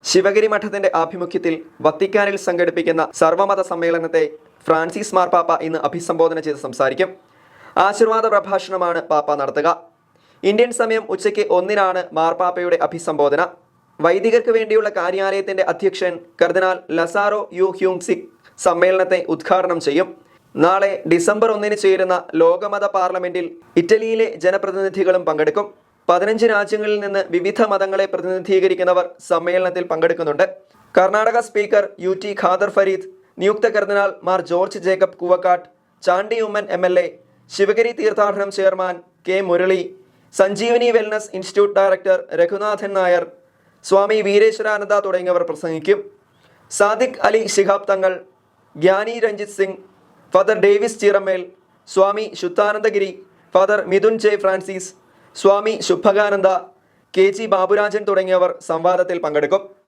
ശിവഗിരി മഠത്തിന്റെ ആഭിമുഖ്യത്തിൽ വത്തിക്കാനിൽ സംഘടിപ്പിക്കുന്ന സർവമത സമ്മേളനത്തെ ഫ്രാൻസിസ് മാർപ്പാപ്പ ഇന്ന് അഭിസംബോധന ചെയ്ത് സംസാരിക്കും. ആശീർവാദ പ്രഭാഷണമാണ് പാപ്പ നടത്തുക. ഇന്ത്യൻ സമയം ഉച്ചയ്ക്ക് 1-നാണ് മാർപ്പാപ്പയുടെ അഭിസംബോധന. വൈദികർക്ക് വേണ്ടിയുള്ള കാര്യാലയത്തിന്റെ അധ്യക്ഷൻ കർദിനാൾ ലസാറോ യു ഹ്യൂങ്സിക് സമ്മേളനത്തെ ഉദ്ഘാടനം ചെയ്യും. നാളെ ഡിസംബർ 1-ന് ചേരുന്ന ലോകമത പാർലമെന്റിൽ ഇറ്റലിയിലെ ജനപ്രതിനിധികളും പങ്കെടുക്കും. 15 രാജ്യങ്ങളിൽ നിന്ന് വിവിധ മതങ്ങളെ പ്രതിനിധീകരിക്കുന്നവർ സമ്മേളനത്തിൽ പങ്കെടുക്കുന്നുണ്ട്. കർണാടക സ്പീക്കർ UT ഖാദർ ഫരീദ്, നിയുക്ത കർദിനാൾ മാർ ജോർജ് ജേക്കബ് കൂവക്കാട്ട്, ചാണ്ടി ഉമ്മൻ MLA, ശിവഗിരി തീർത്ഥാടനം chairman K Murali, Sanjeevani wellness institute director Raghunathan Nair, Swami Veereshwarananda തുടങ്ങിയവർ പ്രസംഗിക്കും. Sadiq Ali Shihab Thangal, Giani Ranjit Singh, father Davis Cheeramel, Swami Sudhanandagiri, father Mithun J Francis, Swami Shubhakananda, KG Baburajan തുടങ്ങിയവർ സംവാദത്തിൽ പങ്കെടുക്കും.